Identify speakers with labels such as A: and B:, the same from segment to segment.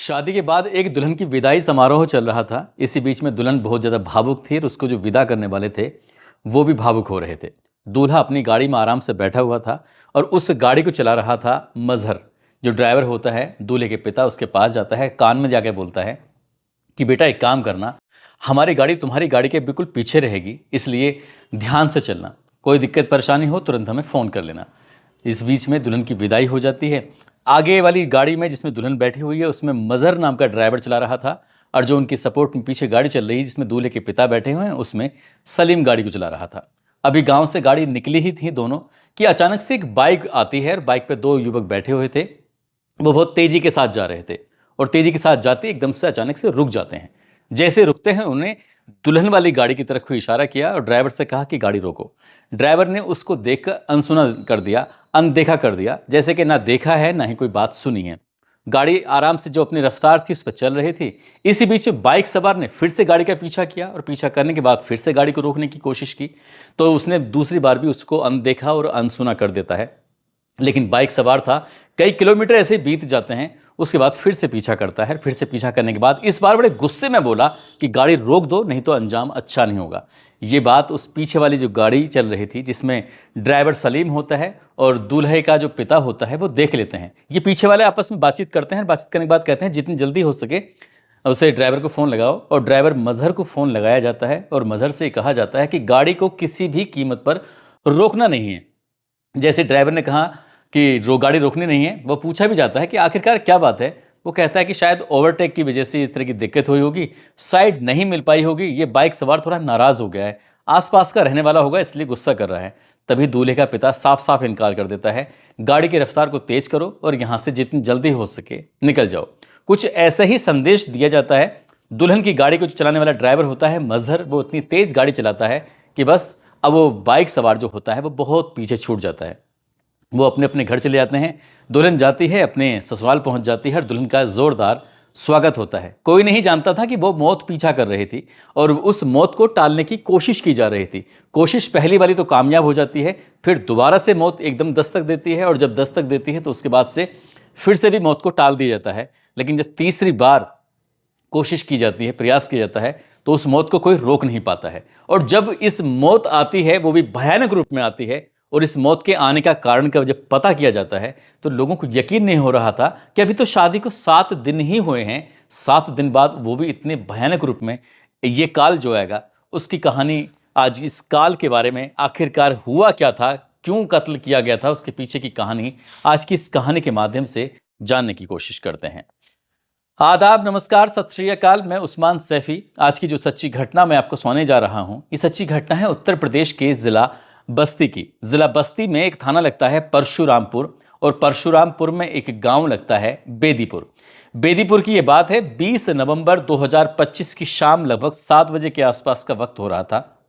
A: शादी के बाद एक दुल्हन की विदाई समारोह चल रहा था। इसी बीच में दुल्हन बहुत ज़्यादा भावुक थी और उसको जो विदा करने वाले थे वो भी भावुक हो रहे थे। दूल्हा अपनी गाड़ी में आराम से बैठा हुआ था और उस गाड़ी को चला रहा था मजहर। जो ड्राइवर होता है दूल्हे के पिता, उसके पास जाता है, कान में जाके बोलता है कि बेटा एक काम करना, हमारी गाड़ी तुम्हारी गाड़ी के बिल्कुल पीछे रहेगी, इसलिए ध्यान से चलना। कोई दिक्कत परेशानी हो तुरंत हमें फ़ोन कर लेना। इस बीच में दुल्हन की विदाई हो जाती है। आगे वाली गाड़ी में जिसमें दुल्हन बैठी हुई है उसमें मजहर नाम का ड्राइवर चला रहा था, और जो उनकी सपोर्ट में पीछे गाड़ी चल रही है जिसमें दूल्हे के पिता बैठे हुए हैं उसमें सलीम गाड़ी को चला रहा था। अभी गांव से गाड़ी निकली ही थी दोनों कि अचानक से एक बाइक आती है और बाइक पे दो युवक बैठे हुए थे। वो बहुत तेजी के साथ जा रहे थे और तेजी के साथ जाते एकदम से अचानक से रुक जाते हैं। जैसे रुकते हैं उन्हें दुल्हन वाली गाड़ी की तरफ कोई इशारा किया और ड्राइवर से कहा कि गाड़ी रोको। ड्राइवर ने उसको देखकर अनसुना कर दिया, अनदेखा कर दिया, जैसे कि ना देखा है ना ही कोई बात सुनी है। गाड़ी आराम से जो अपनी रफ्तार थी उस पर चल रही थी। इसी बीच बाइक सवार ने फिर से गाड़ी का पीछा किया और पीछा करने के बाद फिर से गाड़ी को रोकने की कोशिश की, तो उसने दूसरी बार भी उसको अनदेखा और अनसुना कर देता है। लेकिन बाइक सवार था, कई किलोमीटर ऐसे बीत जाते हैं, उसके बाद फिर से पीछा करता है। फिर से पीछा करने के बाद इस बार बड़े गुस्से में बोला कि गाड़ी रोक दो, नहीं तो अंजाम अच्छा नहीं होगा। ये बात उस पीछे वाली जो गाड़ी चल रही थी जिसमें ड्राइवर सलीम होता है और दूल्हे का जो पिता होता है वो देख लेते हैं। ये पीछे वाले आपस में बातचीत करते हैं, बातचीत करने के बाद कहते हैं जितनी जल्दी हो सके उसे ड्राइवर को फ़ोन लगाओ। और ड्राइवर मजहर को फ़ोन लगाया जाता है और मजहर से कहा जाता है कि गाड़ी को किसी भी कीमत पर रोकना नहीं है। जैसे ड्राइवर ने कहा कि गाड़ी रोकनी नहीं है, वो पूछा भी जाता है कि आखिरकार क्या बात है। वो कहता है कि शायद ओवरटेक की वजह से इस तरह की दिक्कत हुई होगी, साइड नहीं मिल पाई होगी, ये बाइक सवार थोड़ा नाराज़ हो गया है, आसपास का रहने वाला होगा इसलिए गुस्सा कर रहा है। तभी दूल्हे का पिता साफ साफ इनकार कर देता है, गाड़ी की रफ्तार को तेज करो और यहाँ से जितनी जल्दी हो सके निकल जाओ। कुछ ऐसा ही संदेश दिया जाता है। दुल्हन की गाड़ी को जो चलाने वाला ड्राइवर होता है मजहर, वो इतनी तेज गाड़ी चलाता है कि बस अब वो बाइक सवार जो होता है वो बहुत पीछे छूट जाता है। वो अपने अपने घर चले जाते हैं। दुल्हन जाती है, अपने ससुराल पहुंच जाती है और दुल्हन का जोरदार स्वागत होता है। कोई नहीं जानता था कि वो मौत पीछा कर रही थी और उस मौत को टालने की कोशिश की जा रही थी। कोशिश पहली वाली तो कामयाब हो जाती है, फिर दोबारा से मौत एकदम दस्तक देती है और जब दस्तक देती है तो उसके बाद से फिर से भी मौत को टाल दिया जाता है। लेकिन जब तीसरी बार कोशिश की जाती है, प्रयास किया जाता है, तो उस मौत को कोई रोक नहीं पाता है। और जब इस मौत आती है वो भी भयानक रूप में आती है और इस मौत के आने का कारण का जब पता किया जाता है तो लोगों को यकीन नहीं हो रहा था कि अभी तो शादी को 7 दिन ही हुए हैं, 7 दिन बाद वो भी इतने भयानक रूप में। ये काल जो आएगा उसकी कहानी, आज इस काल के बारे में आखिरकार हुआ क्या था, क्यों कत्ल किया गया था, उसके पीछे की कहानी आज की इस कहानी के माध्यम से जानने की कोशिश करते हैं। आदाब, नमस्कार, सत श्री अकाल। मैं उस्मान सैफी। आज की जो सच्ची घटना मैं आपको सुनाने जा रहा हूं, ये सच्ची घटना है उत्तर प्रदेश के जिला बस्ती की। जिला बस्ती में एक थाना लगता है परशुरामपुर और परशुरामपुर में एक गांव लगता है बेदीपुर। बेदीपुर की ये बात है 20 नवंबर 2025 की शाम लगभग 7 बजे के आसपास का वक्त हो रहा था।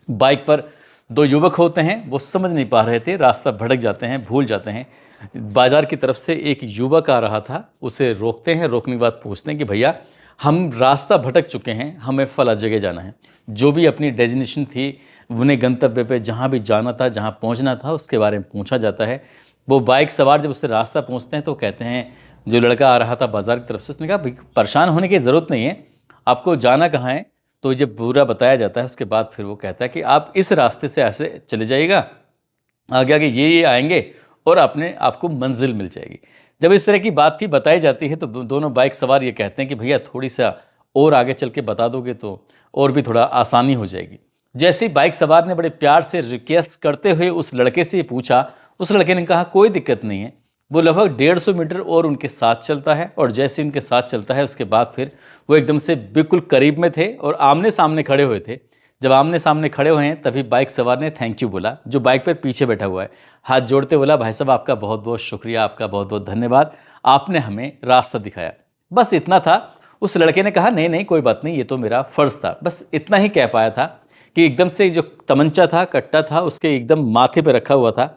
A: बाइक पर दो युवक होते हैं, वो समझ नहीं पा रहे थे, रास्ता भटक जाते हैं, भूल जाते हैं। बाजार की तरफ से एक युवक आ रहा था, उसे रोकते हैं। रोकने के बाद पूछते हैं कि भैया हम रास्ता भटक चुके हैं, हमें फला जगह जाना है। जो भी अपनी डेजिनेशन थी, उन्हें गंतव्य पे जहाँ भी जाना था, जहाँ पहुँचना था, उसके बारे में पूछा जाता है। वो बाइक सवार जब उससे रास्ता पूछते हैं तो कहते हैं, जो लड़का आ रहा था बाजार की तरफ से, उसने कहा भाई परेशान होने की ज़रूरत नहीं है, आपको जाना कहाँ है। तो जब पूरा बताया जाता है उसके बाद फिर वो कहता है कि आप इस रास्ते से ऐसे चले जाइएगा, आगे आगे ये आएंगे और अपने आपको मंजिल मिल जाएगी। जब इस तरह की बात थी बताई जाती है तो दोनों बाइक सवार ये कहते हैं कि भैया थोड़ी सा और आगे चल के बता दोगे तो और भी थोड़ा आसानी हो जाएगी। जैसे ही बाइक सवार ने बड़े प्यार से रिक्वेस्ट करते हुए उस लड़के से पूछा, उस लड़के ने कहा कोई दिक्कत नहीं है। वो लगभग 150 मीटर और उनके साथ चलता है और जैसे उनके साथ चलता है उसके बाद फिर वो एकदम से बिल्कुल करीब में थे और आमने सामने खड़े हुए थे। जब आमने सामने खड़े हुए हैं तभी बाइक सवार ने थैंक यू बोला। जो बाइक पर पीछे बैठा हुआ है हाथ जोड़ते बोला, भाई साहब आपका बहुत बहुत शुक्रिया, आपका बहुत बहुत धन्यवाद, आपने हमें रास्ता दिखाया। बस इतना था। उस लड़के ने कहा नहीं नहीं कोई बात नहीं, ये तो मेरा फ़र्ज़ था। बस इतना ही कह पाया था कि एकदम से जो तमंचा था, कट्टा था, उसके एकदम माथे पे रखा हुआ था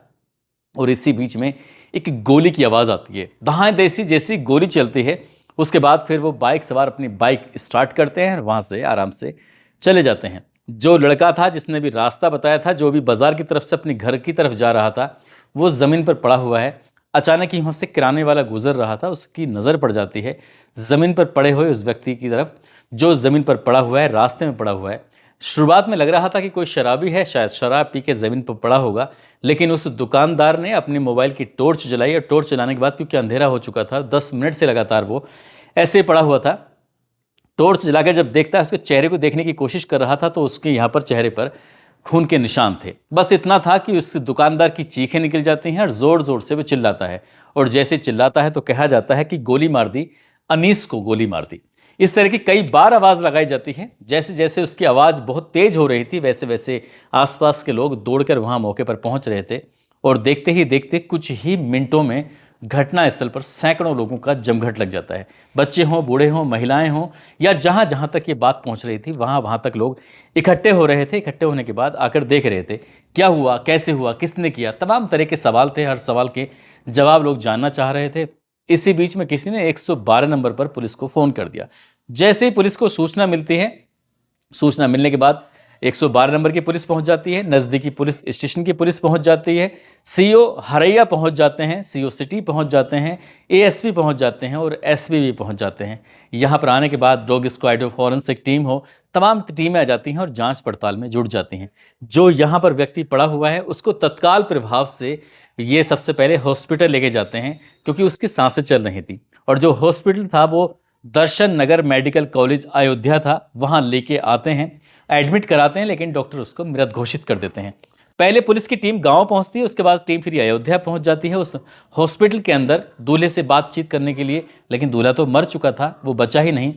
A: और इसी बीच में एक गोली की आवाज़ आती है। दाएं देसी जैसी गोली चलती है। उसके बाद फिर वो बाइक सवार अपनी बाइक स्टार्ट करते हैं और वहाँ से आराम से चले जाते हैं। जो लड़का था जिसने भी रास्ता बताया था, जो भी बाजार की तरफ से अपने घर की तरफ जा रहा था, वो ज़मीन पर पड़ा हुआ है। अचानक ही वहाँ से किराने वाला गुजर रहा था, उसकी नज़र पड़ जाती है ज़मीन पर पड़े हुए उस व्यक्ति की तरफ, जो ज़मीन पर पड़ा हुआ है, रास्ते में पड़ा हुआ है। शुरुआत में लग रहा था कि कोई शराबी है, शायद शराब पी के ज़मीन पर पड़ा होगा, लेकिन उस दुकानदार ने अपने मोबाइल की टॉर्च जलाई और टॉर्च जलाने के बाद, क्योंकि अंधेरा हो चुका था, 10 मिनट से लगातार वो ऐसे ही पड़ा हुआ था, टॉर्च जलाकर जब देखता है, उसके चेहरे को देखने की कोशिश कर रहा था, तो उसके यहाँ पर चेहरे पर खून के निशान थे। बस इतना था कि उस दुकानदार की चीखें निकल जाती हैं और ज़ोर ज़ोर से वो चिल्लाता है, और जैसे चिल्लाता है तो कहा जाता है कि गोली मार दी, अनीस को गोली मार दी। इस तरह की कई बार आवाज़ लगाई जाती है। जैसे जैसे उसकी आवाज़ बहुत तेज़ हो रही थी, वैसे वैसे आसपास के लोग दौड़कर वहाँ मौके पर पहुँच रहे थे, और देखते ही देखते कुछ ही मिनटों में घटनास्थल पर सैकड़ों लोगों का जमघट लग जाता है। बच्चे हों, बूढ़े हों, महिलाएं हों, या जहाँ जहाँ तक ये बात पहुँच रही थी, वहाँ वहाँ तक लोग इकट्ठे हो रहे थे। इकट्ठे होने के बाद आकर देख रहे थे, क्या हुआ, कैसे हुआ, किसने किया, तमाम तरह के सवाल थे। हर सवाल के जवाब लोग जानना चाह रहे थे। इसी बीच में किसी ने 112 नंबर पर पुलिस को फ़ोन कर दिया। जैसे ही पुलिस को सूचना मिलती है, सूचना मिलने के बाद 112 नंबर की पुलिस पहुंच जाती है, नज़दीकी पुलिस स्टेशन की पुलिस पहुंच जाती है, सीओ हरैया पहुंच जाते हैं, सीओ सिटी पहुंच जाते हैं, एएसपी पहुंच जाते हैं और एसपी भी पहुंच जाते हैं। यहां पर आने के बाद डॉग स्क्वाड हो, फॉरेंसिक टीम हो, तमाम टीमें आ जाती हैं और जांच पड़ताल में जुट जाती हैं। जो यहाँ पर व्यक्ति पड़ा हुआ है, उसको तत्काल प्रभाव से ये सबसे पहले हॉस्पिटल लेके जाते हैं, क्योंकि उसकी सांसें चल रही थी। और जो हॉस्पिटल था वो दर्शन नगर मेडिकल कॉलेज अयोध्या था। वहाँ लेके आते हैं, एडमिट कराते हैं, लेकिन डॉक्टर उसको मृत घोषित कर देते हैं। पहले पुलिस की टीम गांव पहुंचती है, उसके बाद टीम फिर अयोध्या पहुंच जाती है उस हॉस्पिटल के अंदर दूल्हे से बातचीत करने के लिए। लेकिन दूल्हा तो मर चुका था, वो बचा ही नहीं।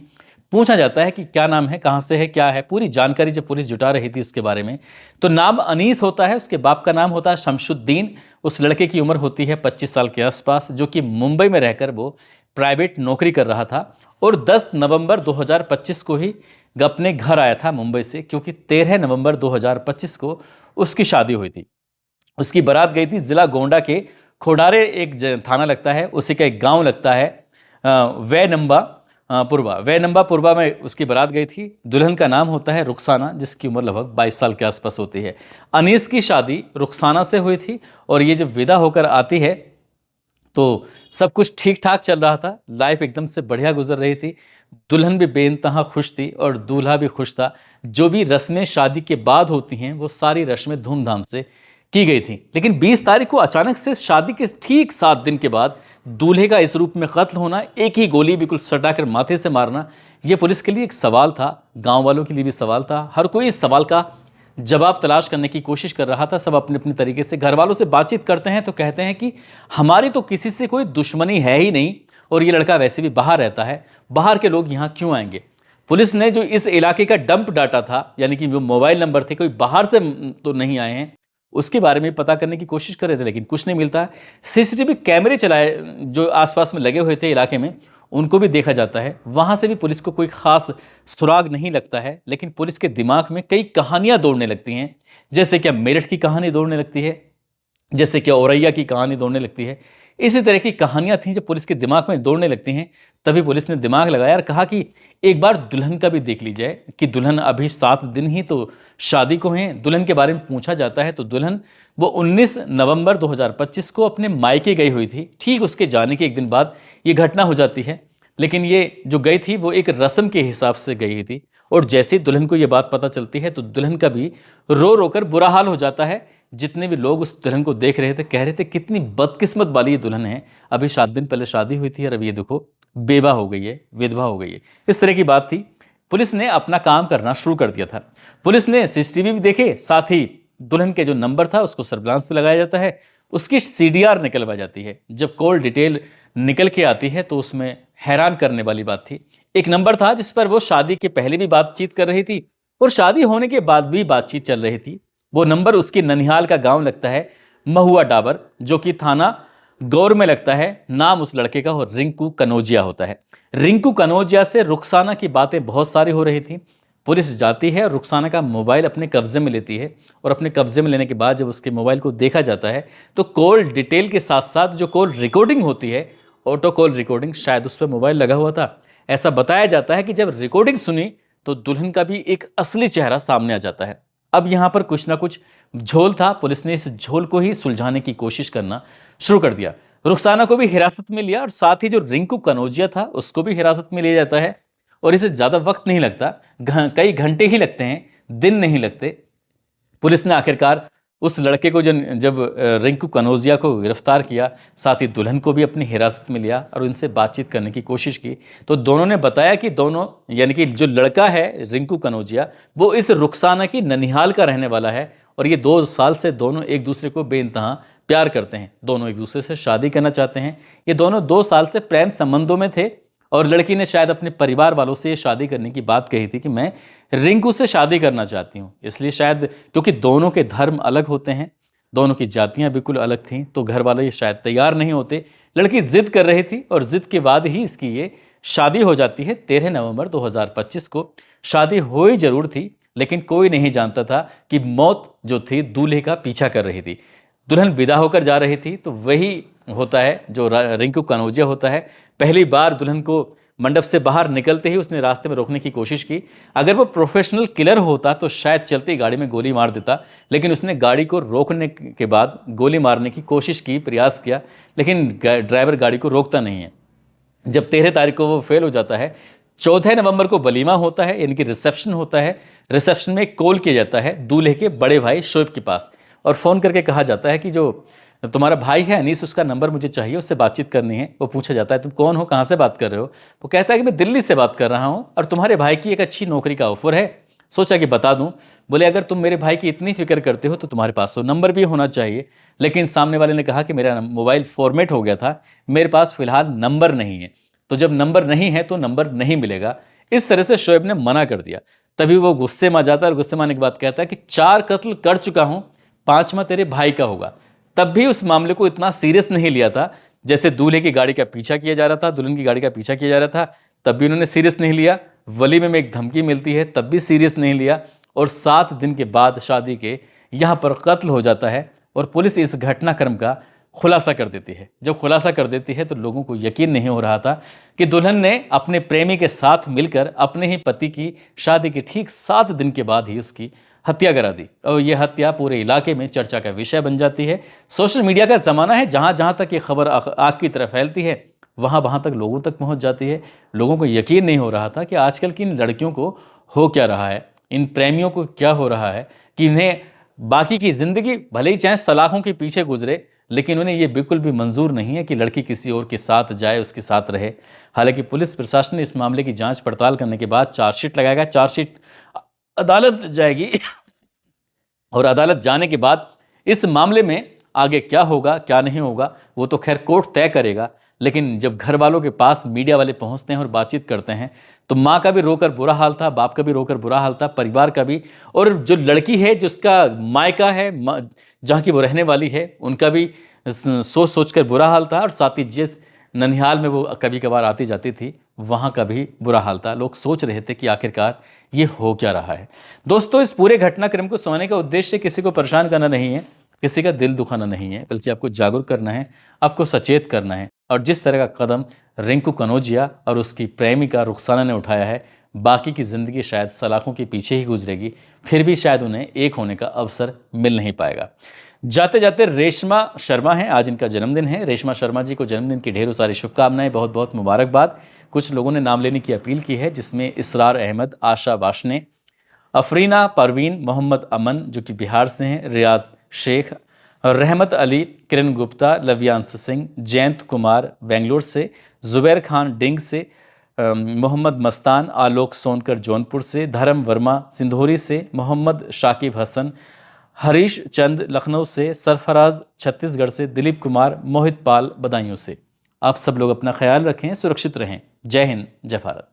A: पूछा जाता है कि क्या नाम है, कहाँ से है, क्या है, पूरी जानकारी जब पुलिस जुटा रही थी उसके बारे में, तो नाम अनीस होता है, उसके बाप का नाम होता है शमशुद्दीन। उस लड़के की उम्र होती है 25 साल के आसपास, जो कि मुंबई में रहकर वो प्राइवेट नौकरी कर रहा था। और 10 नवंबर 2025 को ही अपने घर आया था मुंबई से, क्योंकि 13 नवंबर 2025 को उसकी शादी हुई थी। उसकी बारात गई थी जिला गोंडा के खोडारे, एक थाना लगता है, उसी का एक गांव लगता है वैनंबा पुरबा में उसकी बारात गई थी। दुल्हन का नाम होता है रुखसाना, जिसकी उम्र लगभग 22 साल के आसपास होती है। अनीस की शादी रुखसाना से हुई थी, और ये जब विदा होकर आती है तो सब कुछ ठीक ठाक चल रहा था, लाइफ एकदम से बढ़िया गुजर रही थी। दुल्हन भी बेइंतहा खुश थी और दूल्हा भी खुश था। जो भी रस्में शादी के बाद होती हैं, वो सारी रस्में धूमधाम से की गई थी। लेकिन 20 तारीख को अचानक से शादी के ठीक 7 दिन के बाद दूल्हे का इस रूप में कत्ल होना, एक ही गोली बिल्कुल सटाकर माथे से मारना, यह पुलिस के लिए एक सवाल था, गांव वालों के लिए भी सवाल था। हर कोई इस सवाल का जवाब तलाश करने की कोशिश कर रहा था। सब अपने अपने तरीके से घर वालों से बातचीत करते हैं तो कहते हैं कि हमारी तो किसी से कोई दुश्मनी है ही नहीं, और ये लड़का वैसे भी बाहर रहता है, बाहर के लोग यहाँ क्यों आएंगे। पुलिस ने जो इस इलाके का डंप डाटा था, यानी कि वो मोबाइल नंबर थे, कोई बाहर से तो नहीं आए हैं, उसके बारे में पता करने की कोशिश कर रहे थे, लेकिन कुछ नहीं मिलता। सीसीटीवी कैमरे चलाए जो आसपास में लगे हुए थे इलाके में, उनको भी देखा जाता है, वहां से भी पुलिस को कोई खास सुराग नहीं लगता है। लेकिन पुलिस के दिमाग में कई कहानियां दौड़ने लगती हैं, जैसे क्या मेरठ की कहानी दौड़ने लगती है, जैसे क्या औरैया की कहानी दौड़ने लगती है। इसी तरह की कहानियां थीं जब पुलिस के दिमाग में दौड़ने लगती हैं। तभी पुलिस ने दिमाग लगाया और कहा कि एक बार दुल्हन का भी देख ली जाए, कि दुल्हन अभी 7 दिन ही तो शादी को हैं। दुल्हन के बारे में पूछा जाता है तो दुल्हन वो 19 नवंबर 2025 को अपने मायके गई हुई थी। ठीक उसके जाने के एक दिन बाद ये घटना हो जाती है। लेकिन ये जो गई थी वो एक रस्म के हिसाब से गई हुई थी, और जैसे ही दुल्हन को ये बात पता चलती है तो दुल्हन का भी रो रो कर बुरा हाल हो जाता है। जितने भी लोग उस दुल्हन को देख रहे थे कह रहे थे कितनी बदकिस्मत वाली ये दुल्हन है, अभी 7 दिन पहले शादी हुई थी और अब ये देखो बेवा हो गई है, विधवा हो गई है। इस तरह की बात थी। पुलिस ने अपना काम करना शुरू कर दिया था। पुलिस ने सीसीटीवी भी देखे, साथ ही दुल्हन के जो नंबर था उसको सर्विलांस पे लगाया जाता है, उसकी सीडीआर निकलवाई जाती है। जब कॉल डिटेल निकल के आती है तो उसमें हैरान करने वाली बात थी। एक नंबर था जिस पर वो शादी के पहले भी बातचीत कर रही थी और शादी होने के बाद भी बातचीत चल रही थी। वो नंबर उसकी ननिहाल का गांव लगता है महुआ डाबर, जो कि थाना गौर में लगता है। नाम उस लड़के का और रिंकू कनौजिया होता है। रिंकू कनौजिया से रुखसाना की बातें बहुत सारी हो रही थी। पुलिस जाती है और रुखसाना का मोबाइल अपने कब्जे में लेती है, और अपने कब्जे में लेने के बाद जब उसके मोबाइल को देखा जाता है तो कॉल डिटेल के साथ साथ जो कॉल रिकॉर्डिंग होती है, ऑटो कॉल रिकॉर्डिंग, शायद उस पर मोबाइल लगा हुआ था। ऐसा बताया जाता है कि जब रिकॉर्डिंग सुनी तो दुल्हन का भी एक असली चेहरा सामने आ जाता है। अब यहाँ पर कुछ ना कुछ झोल था। पुलिस ने इस झोल को ही सुलझाने की कोशिश करना शुरू कर दिया। रुखसाना को भी हिरासत में लिया और साथ ही जो रिंकू कनौजिया था उसको भी हिरासत में लिया जाता है। और इसे ज़्यादा वक्त नहीं लगता, कई घंटे ही लगते हैं, दिन नहीं लगते। पुलिस ने आखिरकार उस लड़के को जब रिंकू कनौजिया को गिरफ्तार किया, साथ ही दुल्हन को भी अपनी हिरासत में लिया और उनसे बातचीत करने की कोशिश की, तो दोनों ने बताया कि दोनों, यानी कि जो लड़का है रिंकू कनौजिया, वो इस रुखसाना की ननिहाल का रहने वाला है और ये 2 साल से दोनों एक दूसरे को बेइंतहा प्यार करते हैं, दोनों एक दूसरे से शादी करना चाहते हैं। ये दोनों 2 साल से प्रेम संबंधों में थे और लड़की ने शायद अपने परिवार वालों से ये शादी करने की बात कही थी कि मैं रिंकू से शादी करना चाहती हूँ। इसलिए शायद, क्योंकि दोनों के धर्म अलग होते हैं, दोनों की जातियां बिल्कुल अलग थीं, तो घर वाले ये शायद तैयार नहीं होते। लड़की जिद कर रही थी और जिद के बाद ही इसकी ये शादी हो जाती है। 13 नवंबर 2025 को शादी हो ही जरूर थी, लेकिन कोई नहीं जानता था कि मौत जो थी दूल्हे का पीछा कर रही थी। दुल्हन विदा होकर जा रही थी, तो वही होता है जो रिंकू कनौजिया होता है। पहली बार दुल्हन को मंडप से बाहर निकलते ही उसने रास्ते में रोकने की कोशिश की। अगर वो प्रोफेशनल किलर होता तो शायद चलती गाड़ी में गोली मार देता, लेकिन उसने गाड़ी को रोकने के बाद गोली मारने की कोशिश की, प्रयास किया, लेकिन ड्राइवर गाड़ी को रोकता नहीं है। जब 13 तारीख को वो फेल हो जाता है, 14 नवंबर को वलीमा होता है, यानी कि रिसेप्शन होता है। रिसेप्शन में कॉल किया जाता है दूल्हे के बड़े भाई शोएब के पास और फ़ोन करके कहा जाता है कि जो तुम्हारा भाई है अनीस, उसका नंबर मुझे चाहिए, उससे बातचीत करनी है। वो पूछा जाता है तुम कौन हो, कहाँ से बात कर रहे हो? वो कहता है कि मैं दिल्ली से बात कर रहा हूँ और तुम्हारे भाई की एक अच्छी नौकरी का ऑफर है, सोचा कि बता दूं। बोले अगर तुम मेरे भाई की इतनी फिक्र करते हो तो तुम्हारे पास तो नंबर भी होना चाहिए। लेकिन सामने वाले ने कहा कि मेरा मोबाइल फॉर्मेट हो गया था, मेरे पास फिलहाल नंबर नहीं है। तो जब नंबर नहीं है तो नंबर नहीं मिलेगा। इस तरह से शोएब ने मना कर दिया। तभी वो गुस्से में आ जाता है और गुस्से में आने के बाद कहता है कि 4 कत्ल कर चुका हूं, 5वां तेरे भाई का होगा। तब भी उस मामले को इतना सीरियस नहीं लिया था। जैसे दूल्हे की गाड़ी का पीछा किया जा रहा था, दुल्हन की गाड़ी का पीछा किया जा रहा था, तब भी उन्होंने सीरियस नहीं लिया। वलीमे में एक धमकी मिलती है, तब भी सीरियस नहीं लिया। और 7 दिन के बाद शादी के यहाँ पर कत्ल हो जाता है और पुलिस इस घटनाक्रम का खुलासा कर देती है। जब खुलासा कर देती है तो लोगों को यकीन नहीं हो रहा था कि दुल्हन ने अपने प्रेमी के साथ मिलकर अपने ही पति की शादी के ठीक 7 दिन के बाद ही उसकी हत्या करा दी। और यह हत्या पूरे इलाके में चर्चा का विषय बन जाती है। सोशल मीडिया का ज़माना है, जहाँ जहाँ तक ये खबर आग की तरह फैलती है, वहाँ वहाँ तक लोगों तक पहुँच जाती है। लोगों को यकीन नहीं हो रहा था कि आजकल की इन लड़कियों को हो क्या रहा है, इन प्रेमियों को क्या हो रहा है कि इन्हें बाकी की ज़िंदगी भले ही चाहे सलाखों के पीछे गुजरे, लेकिन उन्हें ये बिल्कुल भी मंजूर नहीं है कि लड़की किसी और के साथ जाए, उसके साथ रहे। हालांकि पुलिस प्रशासन ने इस मामले की जांच पड़ताल करने के बाद चार्जशीट लगाएगा। चार्जशीट अदालत जाएगी और अदालत जाने के बाद इस मामले में आगे क्या होगा क्या नहीं होगा वो तो खैर कोर्ट तय करेगा। लेकिन जब घर वालों के पास मीडिया वाले पहुंचते हैं और बातचीत करते हैं तो माँ का भी रोकर बुरा हाल था, बाप का भी रोकर बुरा हाल था, परिवार का भी। और जो लड़की है जिसका मायका है, जहाँ की वो रहने वाली है, उनका भी सोच सोच कर बुरा हाल था। और साथ ही जिस ननिहाल में वो कभी कभार आती जाती थी वहाँ का भी बुरा हाल था। लोग सोच रहे थे कि आखिरकार ये हो क्या रहा है। दोस्तों, इस पूरे घटनाक्रम को सुनाने का उद्देश्य किसी को परेशान करना नहीं है, किसी का दिल दुखाना नहीं है, बल्कि आपको जागरूक करना है, आपको सचेत करना है। और जिस तरह का कदम रिंकू कनौजिया और उसकी प्रेमिका रुखसाना ने उठाया है, बाकी की ज़िंदगी शायद सलाखों के पीछे ही गुजरेगी, फिर भी शायद उन्हें एक होने का अवसर मिल नहीं पाएगा। जाते जाते रेशमा शर्मा हैं, आज इनका जन्मदिन है। रेशमा शर्मा जी को जन्मदिन की ढेरों सारी शुभकामनाएं, बहुत बहुत मुबारकबाद। कुछ लोगों ने नाम लेने की अपील की है, जिसमें इसरार अहमद, आशा वाशने, अफरीना परवीन, मोहम्मद अमन जो कि बिहार से हैं, रियाज शेख, रहमत अली, किरण गुप्ता, लव्यांश सिंह, जयंत कुमार बेंगलोर से, जुबैर खान डिंग से, मोहम्मद मस्तान, आलोक सोनकर जौनपुर से, धर्म वर्मा सिंधोरी से, मोहम्मद शाकिब हसन, हरीश चंद लखनऊ से, सरफराज छत्तीसगढ़ से, दिलीप कुमार, मोहित पाल बदायूं से। आप सब लोग अपना ख्याल रखें, सुरक्षित रहें। जय हिंद, जय भारत।